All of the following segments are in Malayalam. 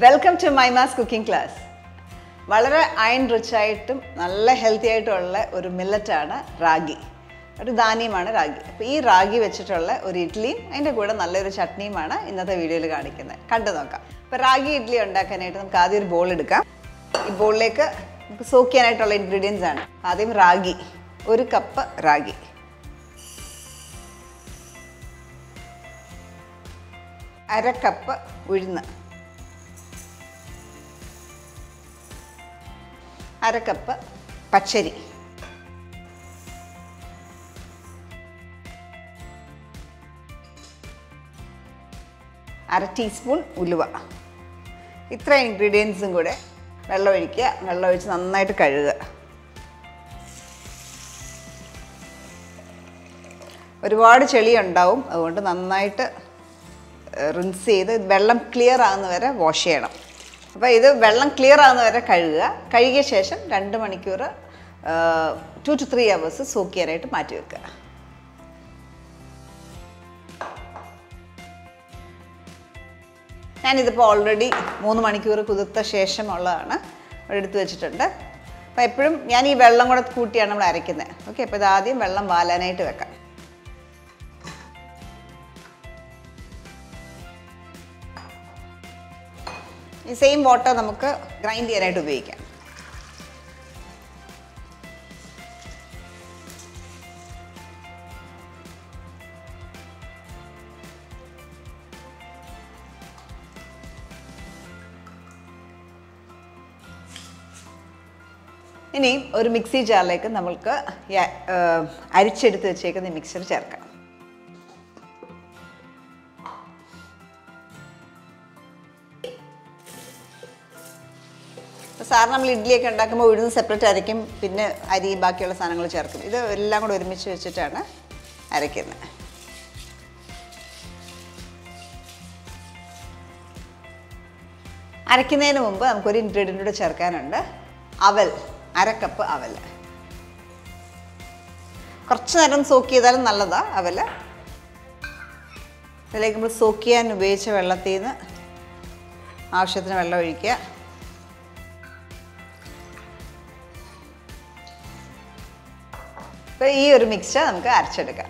Welcome to Maima's cooking class. വളരെ അയൺ റിച്ച് ആയിട്ടും നല്ല ഹെൽത്തി ആയിട്ടുള്ള ഒരു മില്ലറ്റ് ആണ് റാഗി. ഒരു ധാന്യമാണ് റാഗി. അപ്പോൾ ഈ റാഗി വെച്ചിട്ടുള്ള ഒരു ഇഡ്ഡലിയും അതിൻ്റെ കൂടെ നല്ലൊരു ചട്നിയുമാണ് ഇന്നത്തെ വീഡിയോയിൽ കാണിക്കുന്നത്. കണ്ടു നോക്കാം. അപ്പോൾ റാഗി ഇഡ്ഡലി ഉണ്ടാക്കാനായിട്ട് നമുക്ക് ആദ്യം ഒരു ബോൾ എടുക്കാം. ഈ ബോളിലേക്ക് നമുക്ക് സോക്ക് ചെയ്യാനായിട്ടുള്ള ഇൻഗ്രീഡിയൻസ് ആണ്. ആദ്യം റാഗി, 1 കപ്പ് റാഗി, അര കപ്പ് ഉഴുന്ന്, അര കപ്പ് പച്ചരി, അര ടീസ്പൂൺ ഉലുവ. ഇത്ര ഇൻഗ്രീഡിയൻസും കൂടെ വെള്ളം ഒഴിക്കുക. വെള്ളം ഒഴിച്ച് നന്നായിട്ട് കഴുകുക. ഒരുപാട് ചെളി ഉണ്ടാവും, അതുകൊണ്ട് നന്നായിട്ട് റിൻസ് ചെയ്ത് വെള്ളം ക്ലിയർ ആകുന്ന വരെ വാഷ് ചെയ്യണം. അപ്പോൾ ഇത് വെള്ളം ക്ലിയർ ആകുന്ന വരെ കഴുകുക. കഴുകിയ ശേഷം 2 മണിക്കൂർ 2 to 3 hours സോക്ക് ചെയ്യാനായിട്ട് മാറ്റി വെക്കുക. ഞാനിതിപ്പോൾ ഓൾറെഡി 3 മണിക്കൂർ കുതിർത്ത ശേഷമുള്ളതാണ് എടുത്ത് വെച്ചിട്ടുണ്ട്. അപ്പോൾ എപ്പോഴും ഞാൻ ഈ വെള്ളം കൂടെ കൂട്ടിയാണ് നമ്മൾ അരയ്ക്കുന്നത്. ഓക്കെ, അപ്പോൾ ഇത് ആദ്യം വെള്ളം വാലാനായിട്ട് വെക്കാം. ഈ സെയിം വാട്ടർ നമുക്ക് ഗ്രൈൻഡ് ചെയ്യാനായിട്ട് ഉപയോഗിക്കാം. ഇനി ഒരു മിക്സി ജാറിലേക്ക് നമുക്ക് അരിച്ചെടുത്ത് വെച്ചേക്കുന്ന മിക്സർ ചേർക്കാം. സാറിന് നമ്മൾ ഇഡ്ഡലിയൊക്കെ ഉണ്ടാക്കുമ്പോൾ ഉഴുന്ന് സെപ്പറേറ്റ് അരയ്ക്കും, പിന്നെ അരി ബാക്കിയുള്ള സാധനങ്ങൾ ചേർക്കും. ഇത് എല്ലാം കൂടെ ഒരുമിച്ച് വെച്ചിട്ടാണ് അരയ്ക്കുന്നത്. അരയ്ക്കുന്നതിന് മുമ്പ് നമുക്കൊരു ഇൻഗ്രീഡിയൻ്റ് കൂടെ ചേർക്കാനുണ്ട്. അവൽ, 1 കപ്പ് അവൽ. കുറച്ച് നേരം സോക്ക് ചെയ്താലും നല്ലതാണ് അവൽ. ഇതിലേക്ക് നമ്മൾ സോക്ക് ചെയ്യാൻ ഉപയോഗിച്ച വെള്ളത്തിൽ നിന്ന് ആവശ്യത്തിന് വെള്ളം ഒഴിക്കുക. അപ്പോൾ ഈ ഒരു മിക്സ്ചർ നമുക്ക് അരച്ചെടുക്കാം.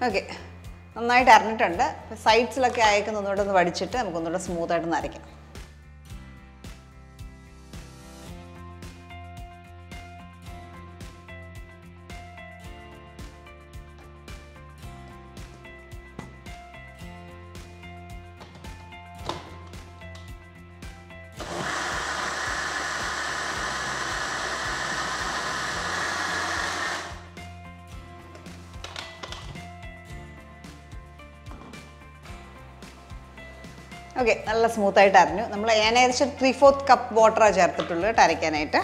ഓക്കെ, നന്നായിട്ട് അരഞ്ഞിട്ടുണ്ട്. സൈഡ്സിലൊക്കെ അയക്കുന്ന ഒന്നുകൂടെ ഒന്ന് വടിച്ചിട്ട് നമുക്കൊന്നുകൂടെ സ്മൂത്തായിട്ടൊന്ന് അരയ്ക്കാം. ഓക്കെ, നല്ല സ്മൂത്തായിട്ട് അരഞ്ഞു. നമ്മൾ ഏകദേശം 3/4 കപ്പ് വാട്ടറാണ് ചേർത്തിട്ടുള്ളൂ കേട്ടോ അരയ്ക്കാനായിട്ട്.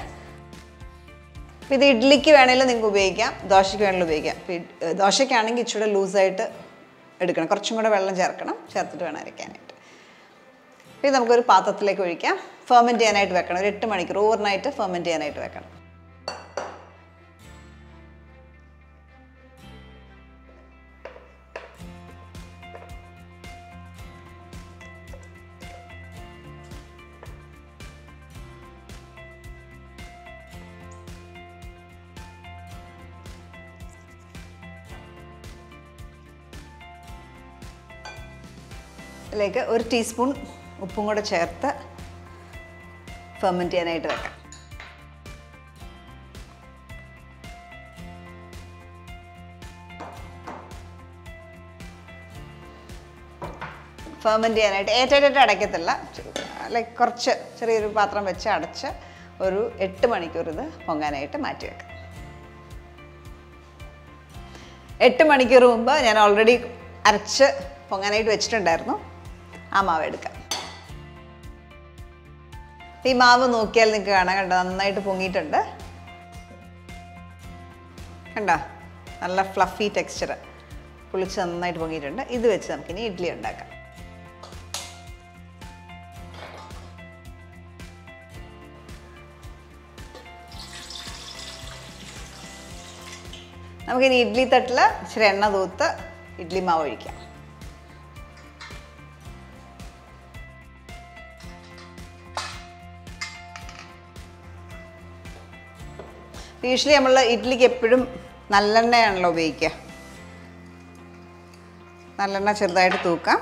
അപ്പോൾ ഇത് ഇഡ്ഡലിക്ക് വേണമെങ്കിലും നിങ്ങൾക്ക് ഉപയോഗിക്കാം, ദോശയ്ക്ക് വേണമെങ്കിലും ഉപയോഗിക്കാം. അപ്പോൾ ദോശയ്ക്കാണെങ്കിൽ ഇച്ചിരി ലൂസായിട്ട് എടുക്കണം, കുറച്ചും കൂടെ വെള്ളം ചേർക്കണം, ചേർത്തിട്ട് വേണം അരയ്ക്കാനായിട്ട്. അപ്പോൾ ഇത് നമുക്കൊരു പാത്രത്തിലേക്ക് ഒഴിക്കാം. ഫെർമെൻറ്റ് ചെയ്യാനായിട്ട് വെക്കണം. ഒരു 8 മണിക്കൂർ ഓവർനൈറ്റ് ഫെർമെൻറ്റ് ചെയ്യാനായിട്ട് വെക്കണം. ഇതിലേക്ക് 1 ടീസ്പൂൺ ഉപ്പും കൂടെ ചേർത്ത് ഫെർമെൻറ്റ് ചെയ്യാനായിട്ട് വെക്കാം. ഫെർമെൻറ്റ് ചെയ്യാനായിട്ട് ഏറ്റായിട്ട് അടയ്ക്കത്തില്ല, ലൈക്ക് കുറച്ച് ചെറിയൊരു പാത്രം വെച്ച് അടച്ച് ഒരു 8 മണിക്കൂർ ഇത് പൊങ്ങാനായിട്ട് മാറ്റി വെക്കാം. 8 മണിക്കൂർ മുമ്പ് ഞാൻ ഓൾറെഡി അരച്ച് പൊങ്ങാനായിട്ട് വെച്ചിട്ടുണ്ടായിരുന്നു. ആ മാവ് എടുക്കാം. ഈ മാവ് നോക്കിയാൽ നിങ്ങൾക്ക് കാണാം, കണ്ടോ നന്നായിട്ട് പൊങ്ങിയിട്ടുണ്ട്. കണ്ടോ, നല്ല ഫ്ലഫി ടെക്സ്ചർ, പുളിച്ച് നന്നായിട്ട് പൊങ്ങിയിട്ടുണ്ട്. ഇത് വെച്ച് നമുക്കിനി ഇഡ്ഡലി ഉണ്ടാക്കാം. നമുക്കിനി ഇഡ്ഡലി തട്ടിൽ ഇച്ചിരി എണ്ണ തൂത്ത് ഇഡ്ഡലി മാവ് ഒഴിക്കാം. യൂഷ്വലി നമ്മൾ ഇഡ്ഡലിക്ക് എപ്പോഴും നല്ലെണ്ണയാണല്ലോ ഉപയോഗിക്കുക. നല്ലെണ്ണ ചെറുതായിട്ട് തൂക്കാം.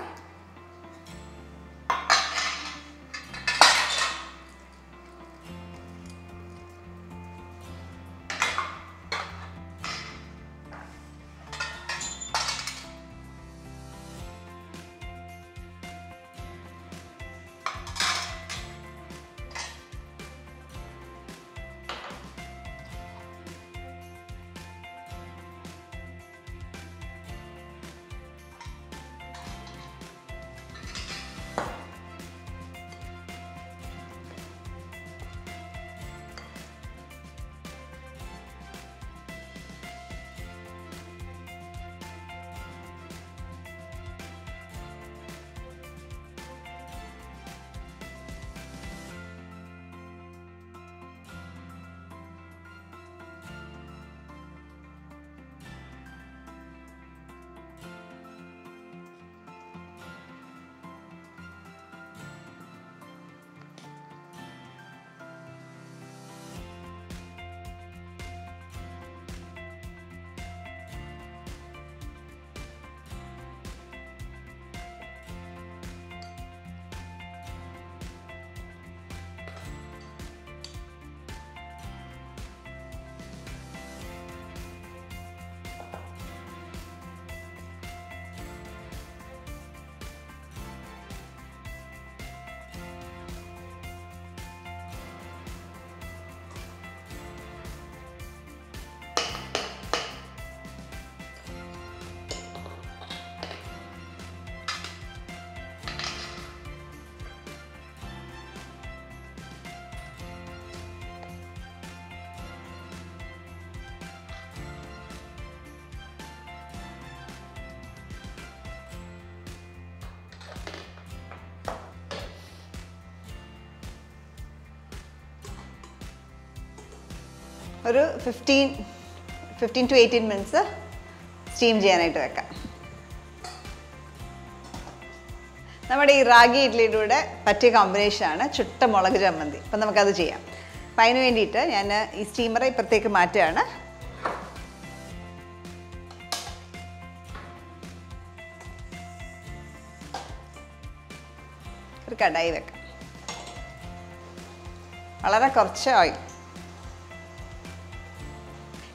ഒരു 15 to 18 മിനിറ്റ്സ് സ്റ്റീം ചെയ്യാനായിട്ട് വെക്കാം. നമ്മുടെ ഈ റാഗി ഇഡ്ഡലിയുടെ കൂടെ പറ്റിയ കോമ്പിനേഷനാണ് ചുട്ട മുളക് ചമ്മന്തി. അപ്പം നമുക്കത് ചെയ്യാം. അപ്പം അതിന് വേണ്ടിയിട്ട് ഞാൻ ഈ സ്റ്റീമറെ ഇപ്പുറത്തേക്ക് മാറ്റുകയാണ്. ഒരു കടായി വെക്കാം. വളരെ കുറച്ച് ഓയിൽ.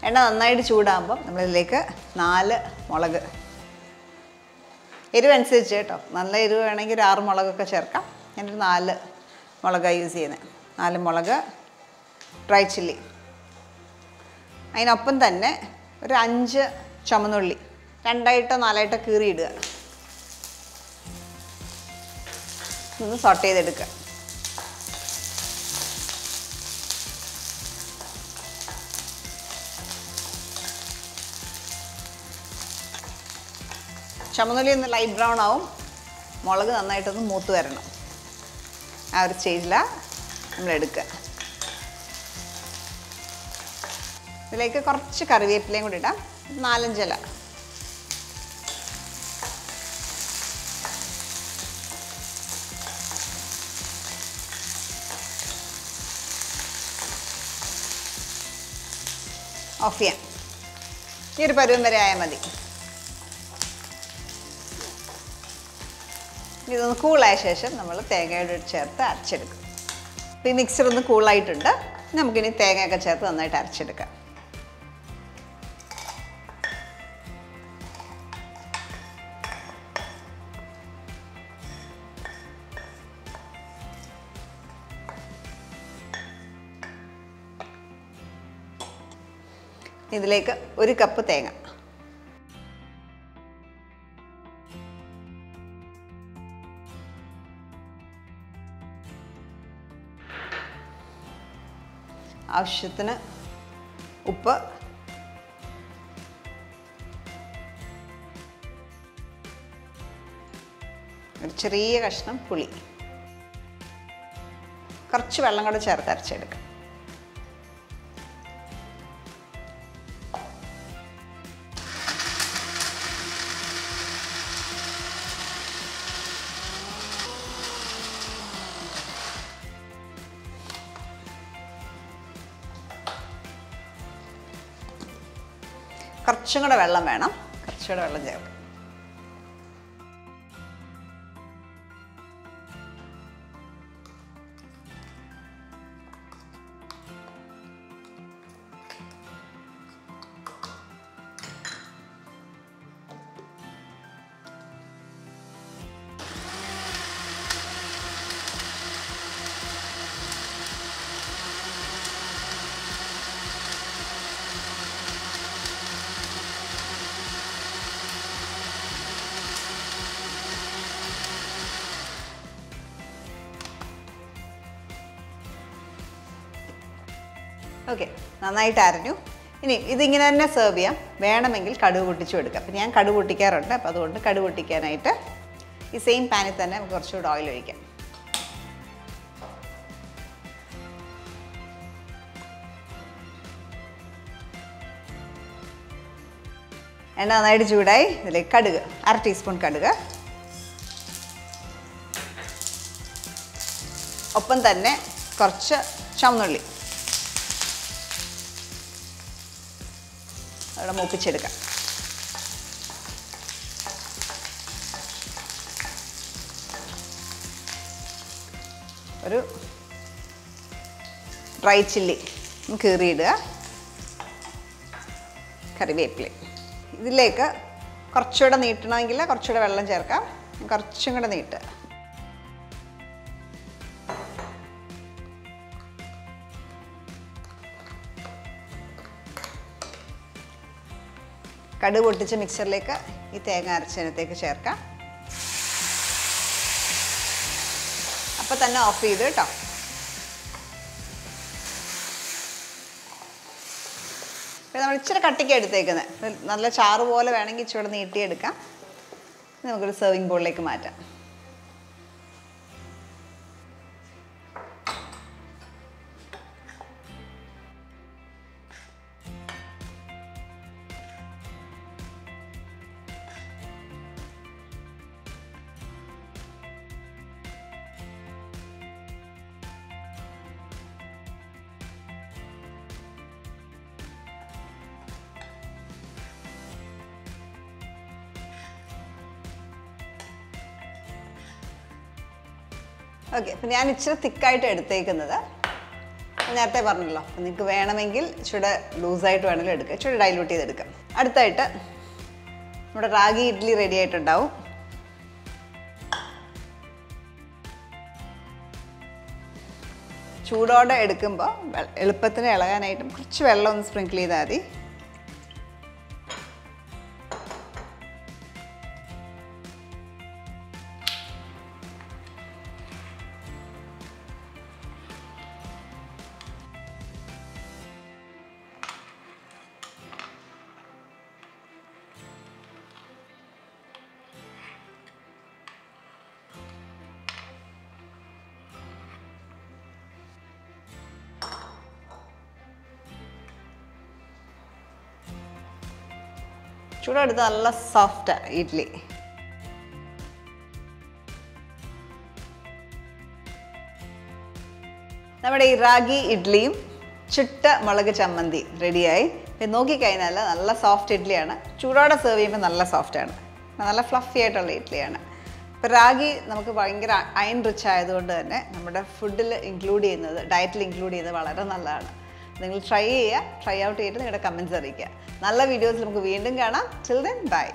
എണ്ണ നന്നായിട്ട് ചൂടാകുമ്പം നമ്മളിതിലേക്ക് 4 മുളക്, എരിവ് അനുസരിച്ച് കേട്ടോ, നല്ല എരിവ് വേണമെങ്കിൽ ഒരു 6 മുളകൊക്കെ ചേർക്കാം. ഞാനൊരു 4 മുളകാണ് യൂസ് ചെയ്യുന്നത്. 4 മുളക്, ഡ്രൈ ചില്ലി. അതിനൊപ്പം തന്നെ ഒരു 5 ചുമന്നുള്ളി 2ആയിട്ടോ 4ആയിട്ടോ കീറിയിടുക. ഒന്ന് സോട്ട് ചെയ്തെടുക്കുക. ചുമന്നുള്ളി ഒന്ന് ലൈറ്റ് ബ്രൗൺ ആവും. മുളക് നന്നായിട്ടൊന്ന് മൂത്ത് വരണം. ആ ഒരു സ്റ്റേജിലാണ് നമ്മളെടുക്കുക. ഇതിലേക്ക് കുറച്ച് കറിവേപ്പിലയും കൂടി ഇടാം. 4-5 ഇല. ഓഫ് ചെയ്യാം. ഈ ഒരു പരുവം വരെ ആയാൽ മതി. ഇതൊന്ന് കൂളായ ശേഷം നമ്മൾ തേങ്ങയോട് ചേർത്ത് അരച്ചെടുക്കും. അപ്പോൾ ഈ മിക്സർ ഒന്ന് കൂളായിട്ടുണ്ട്. നമുക്കിനി തേങ്ങയൊക്കെ ചേർത്ത് നന്നായിട്ട് അരച്ചെടുക്കാം. ഇതിലേക്ക് 1 കപ്പ് തേങ്ങ, ആവശ്യത്തിന് ഉപ്പ്, ഒരു ചെറിയ കഷ്ണം പുളി, കുറച്ച് വെള്ളം കൂടെ ചേർത്ത് അരച്ചെടുക്കാം. കുറച്ചും കൂടെ വെള്ളം വേണം, കുറച്ചുകൂടെ വെള്ളം ചേർക്കാം. ഓക്കെ, നന്നായിട്ട് അരഞ്ഞു. ഇനി ഇതിങ്ങനെ തന്നെ സെർവ് ചെയ്യാം. വേണമെങ്കിൽ കടുക് പൊട്ടിച്ചു എടുക്കാം. അപ്പം ഞാൻ കടുക് പൊട്ടിക്കാറുണ്ട്. അപ്പോൾ അതുകൊണ്ട് കടുക് പൊട്ടിക്കാനായിട്ട് ഈ സെയിം പാനിൽ തന്നെ നമുക്ക് കുറച്ചുകൂടെ ഓയിൽ ഒഴിക്കാം. എണ്ണ നന്നായിട്ട് ചൂടായി. ഇതിലേക്ക് കടുക്, 1/2 ടീസ്പൂൺ കടുക്. ഒപ്പം തന്നെ കുറച്ച് ചുവന്നുള്ളി അവിടെ മൂപ്പിച്ചെടുക്കാം. ഒരു ഡ്രൈ ചില്ലി കീറിയിടുക. കറിവേപ്പില. ഇതിലേക്ക് കുറച്ചുകൂടെ നീട്ടണമെങ്കിൽ കുറച്ചുകൂടെ വെള്ളം ചേർക്കാം. കുറച്ചും കൂടെ നീട്ടുക. കടുക് പൊട്ടിച്ച മിക്സറിലേക്ക് ഈ തേങ്ങ അരച്ചതിനകത്തേക്ക് ചേർക്കാം. അപ്പം തന്നെ ഓഫ് ചെയ്ത് കേട്ടോ. ഇപ്പം നമ്മൾ ഇച്ചിരി കട്ടിക്ക് എടുത്തേക്കുന്നത്. നല്ല ചാറ് പോലെ വേണമെങ്കിൽ ഇച്ചിരി നീട്ടിയെടുക്കാം. നമുക്കൊരു സെർവിങ് ബോളിലേക്ക് മാറ്റാം. ഓക്കെ, അപ്പം ഞാൻ ഇച്ചിരി തിക്കായിട്ട് എടുത്തേക്കുന്നത്. നേരത്തെ പറഞ്ഞല്ലോ, അപ്പം നിങ്ങൾക്ക് വേണമെങ്കിൽ ഇച്ചിരി ലൂസായിട്ട് വേണമെങ്കിലും എടുക്കുക. ഇച്ചിരി ഡൈലൂട്ട് ചെയ്തെടുക്കാം. അടുത്തായിട്ട് നമ്മുടെ റാഗി ഇഡ്ഡലി റെഡി ആയിട്ടുണ്ടാവും. ചൂടോടെ എടുക്കുമ്പോൾ എളുപ്പത്തിന് ഇളകാനായിട്ടും കുറച്ച് വെള്ളം ഒന്ന് സ്പ്രിങ്കിൾ ചെയ്താൽ മതി. ചൂടെടുത്ത് നല്ല സോഫ്റ്റ് ഇഡ്ഡലി. നമ്മുടെ ഈ റാഗി ഇഡ്ഡലിയും ചുട്ട മുളക് ചമ്മന്തി റെഡിയായി. നോക്കിക്കഴിഞ്ഞാൽ നല്ല സോഫ്റ്റ് ഇഡ്ഡലിയാണ്. ചൂടോടെ സെർവ് ചെയ്യുമ്പോൾ നല്ല സോഫ്റ്റാണ്, നല്ല ഫ്ലഫി ആയിട്ടുള്ള ഇഡ്ഡലിയാണ്. ഇപ്പോൾ റാഗി നമുക്ക് ഭയങ്കര അയൺ റിച്ച് ആയതുകൊണ്ട് തന്നെ നമ്മുടെ ഫുഡിൽ ഇൻക്ലൂഡ് ചെയ്യുന്നത്, ഡയറ്റിൽ ഇൻക്ലൂഡ് ചെയ്യുന്നത് വളരെ നല്ലതാണ്. നിങ്ങൾ ട്രൈ ചെയ്യുക. ട്രൈ ഔട്ട് ചെയ്തിട്ട് നിങ്ങളുടെ കമൻറ്റ്സ് അറിയിക്കുക. നല്ല വീഡിയോസ് നമുക്ക് വീണ്ടും കാണാം. Till then bye.